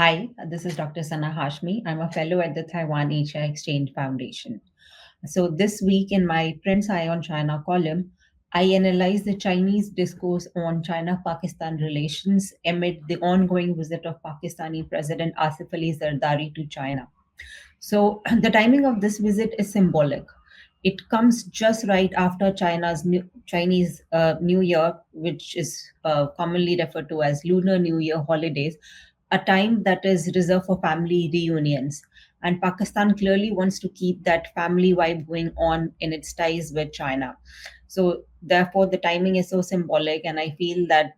Hi, this is Dr. Sana Hashmi. I'm a fellow at the Taiwan Asia Exchange Foundation. So, this week in my Prince Eye on China column, I analyze the Chinese discourse on China Pakistan relations amid the ongoing visit of Pakistani President Asif Ali Zardari to China. So, the timing of this visit is symbolic. It comes just right after Chinese New Year, which is commonly referred to as Lunar New Year holidays, a time that is reserved for family reunions. And Pakistan clearly wants to keep that family vibe going on in its ties with China. So, therefore, the timing is so symbolic, and I feel that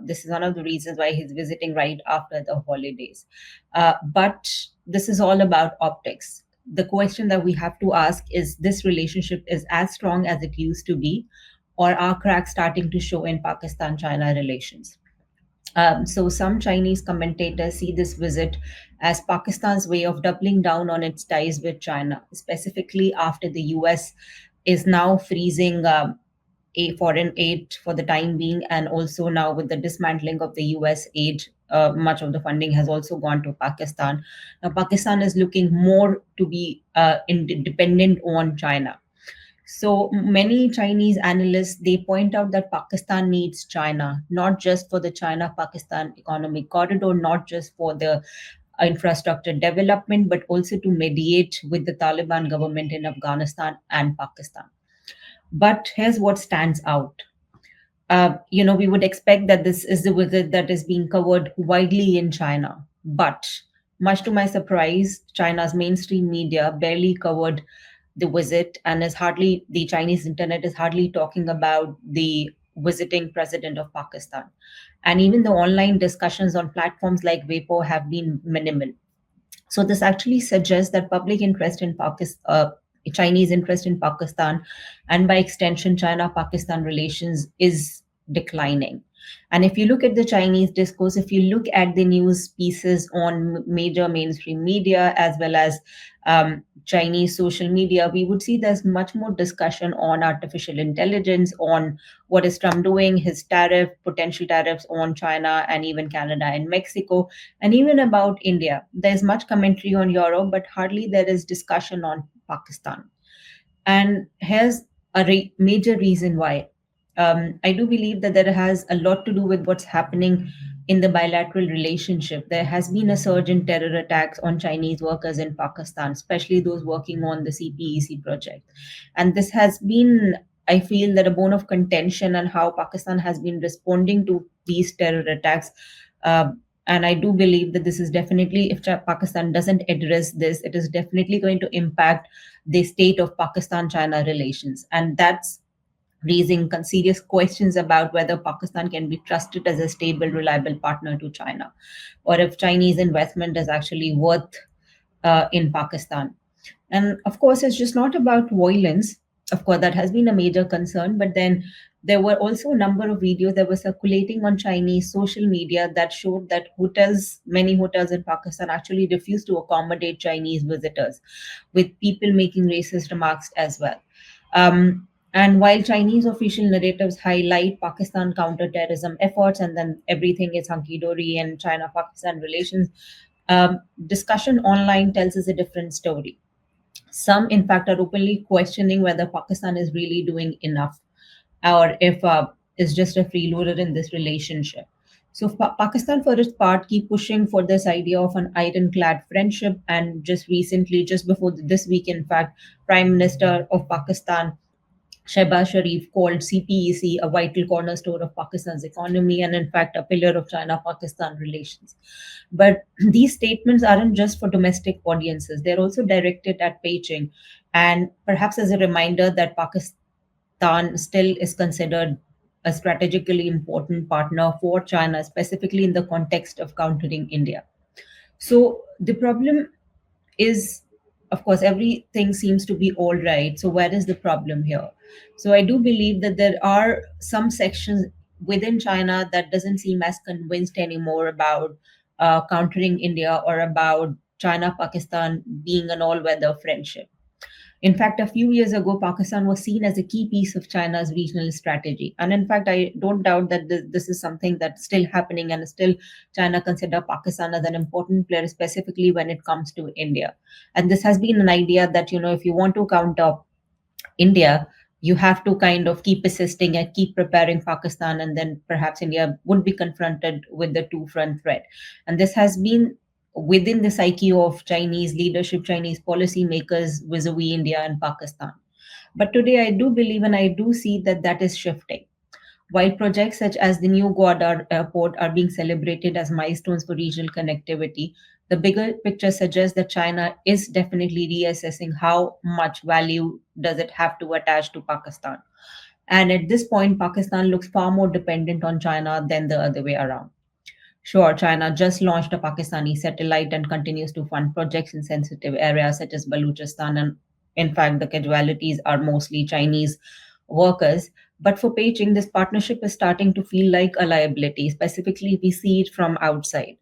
this is one of the reasons why he's visiting right after the holidays. But this is all about optics. The question that we have to ask is this relationship is as strong as it used to be, or are cracks starting to show in Pakistan China relations? So, some Chinese commentators see this visit as Pakistan's way of doubling down on its ties with China, specifically after the US is now freezing a foreign aid for the time being, and also now with the dismantling of the US aid. Much of the funding has also gone to Pakistan. Now, Pakistan is looking more to be dependent on China. So many Chinese analysts they point out that Pakistan needs China, not just for the China-Pakistan economic corridor, not just for the infrastructure development, but also to mediate with the Taliban government in Afghanistan and Pakistan. But here's what stands out. We would expect that this is the visit that is being covered widely in China. But much to my surprise, China's mainstream media barely covered the visit, and the Chinese internet is hardly talking about the visiting president of Pakistan. And even the online discussions on platforms like Weibo have been minimal. So this actually suggests that public interest in Chinese interest in Pakistan, and by extension, China-Pakistan relations is declining. And if you look at the Chinese discourse, if you look at the news pieces on major mainstream media as well as Chinese social media, we would see there's much more discussion on artificial intelligence, on what is Trump doing, his potential tariffs on China and even Canada and Mexico, and even about India. There's much commentary on Europe, but hardly there is discussion on Pakistan. And here's a major reason why. I do believe that there has a lot to do with what's happening in the bilateral relationship. There has been a surge in terror attacks on Chinese workers in Pakistan, especially those working on the CPEC project. And this has been, I feel, that a bone of contention on how Pakistan has been responding to these terror attacks. And I do believe that this is definitely, if Pakistan doesn't address this, it is definitely going to impact the state of Pakistan China relations. And that's raising serious questions about whether Pakistan can be trusted as a stable, reliable partner to China, or if Chinese investment is actually worth in Pakistan. And of course, it's just not about violence. Of course, that has been a major concern. But then there were also a number of videos that were circulating on Chinese social media that showed that many hotels in Pakistan actually refused to accommodate Chinese visitors, with people making racist remarks as well. And while Chinese official narratives highlight Pakistan counterterrorism efforts and then everything is hunky dory and China Pakistan relations, discussion online tells us a different story. Some, in fact, are openly questioning whether Pakistan is really doing enough, or if it's just a freeloader in this relationship. So Pakistan, for its part, keep pushing for this idea of an ironclad friendship. And just recently, just before this week, in fact, Prime Minister of Pakistan Shehbaz Sharif called CPEC a vital cornerstone of Pakistan's economy and, in fact, a pillar of China Pakistan relations. But these statements aren't just for domestic audiences, they're also directed at Beijing. And perhaps as a reminder that Pakistan still is considered a strategically important partner for China, specifically in the context of countering India. So the problem is, of course, everything seems to be all right. So where is the problem here? So I do believe that there are some sections within China that doesn't seem as convinced anymore about countering India or about China Pakistan being an all-weather friendship. In fact, a few years ago, Pakistan was seen as a key piece of China's regional strategy. And in fact, I don't doubt that this is something that's still happening, and still China consider Pakistan as an important player, specifically when it comes to India. And this has been an idea that, if you want to counter India, you have to kind of keep assisting and keep preparing Pakistan, and then perhaps India would be confronted with the two front threat. And this has been within the psyche of Chinese leadership, Chinese policymakers vis-a-vis India and Pakistan. But today, I do believe and I do see that that is shifting. While projects such as the new Gwadar airport are being celebrated as milestones for regional connectivity, the bigger picture suggests that China is definitely reassessing how much value does it have to attach to Pakistan. And at this point, Pakistan looks far more dependent on China than the other way around. Sure, China just launched a Pakistani satellite and continues to fund projects in sensitive areas such as Baluchistan. And in fact, the casualties are mostly Chinese workers. But for Beijing, this partnership is starting to feel like a liability. Specifically, we see it from outside.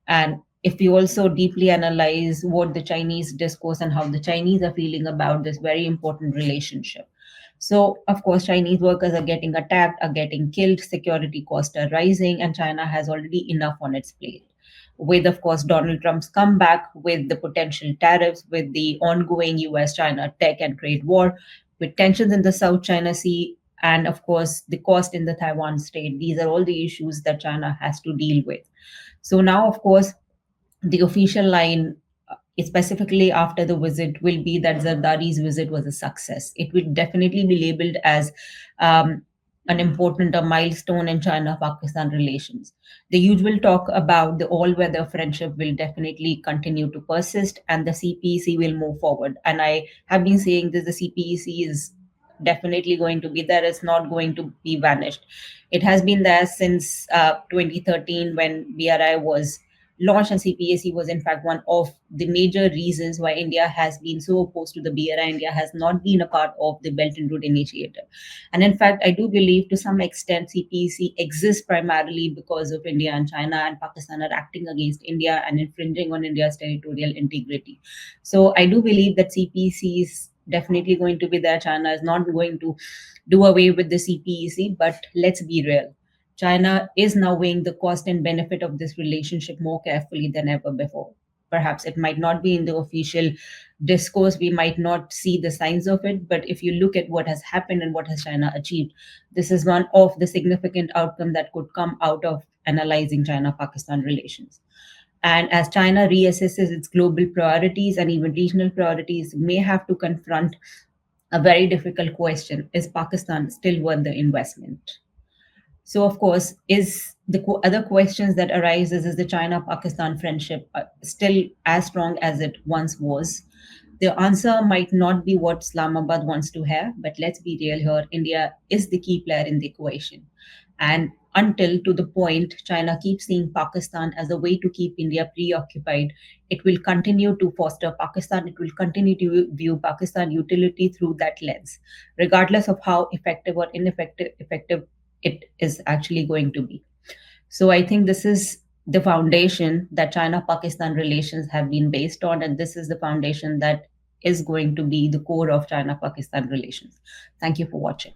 And if we also deeply analyze what the Chinese discourse and how the Chinese are feeling about this very important relationship. So, of course, Chinese workers are getting attacked, are getting killed, security costs are rising, and China has already enough on its plate. With, of course, Donald Trump's comeback, with the potential tariffs, with the ongoing US China tech and trade war, with tensions in the South China Sea, and of course, the cost in the Taiwan Strait. These are all the issues that China has to deal with. So now, of course, the official line, specifically after the visit, will be that Zardari's visit was a success. It will definitely be labeled as um, an important a milestone in China-Pakistan relations. The usual talk about the all-weather friendship will definitely continue to persist, and the CPEC will move forward. And I have been saying this: the CPEC is definitely going to be there. It's not going to be vanished. It has been there since 2013 when BRI was launched, and CPAC was in fact one of the major reasons why India has been so opposed to the BRI. India has not been a part of the Belt and Road Initiative. And in fact, I do believe to some extent CPEC exists primarily because of India and China and Pakistan are acting against India and infringing on India's territorial integrity. So I do believe that CPEC is definitely going to be there. China is not going to do away with the CPEC, but let's be real. China is now weighing the cost and benefit of this relationship more carefully than ever before. Perhaps it might not be in the official discourse, we might not see the signs of it, but if you look at what has happened and what has China achieved, this is one of the significant outcomes that could come out of analyzing China-Pakistan relations. And as China reassesses its global priorities and even regional priorities, may have to confront a very difficult question: is Pakistan still worth the investment? So, of course, is the other questions that arises: is the China-Pakistan friendship still as strong as it once was? The answer might not be what Islamabad wants to have, but let's be real here. India is the key player in the equation. And until to the point China keeps seeing Pakistan as a way to keep India preoccupied, it will continue to foster Pakistan. It will continue to view Pakistan utility through that lens, regardless of how effective or ineffective effective it is actually going to be. So I think this is the foundation that China Pakistan relations have been based on, and this is the foundation that is going to be the core of China Pakistan relations. Thank you for watching.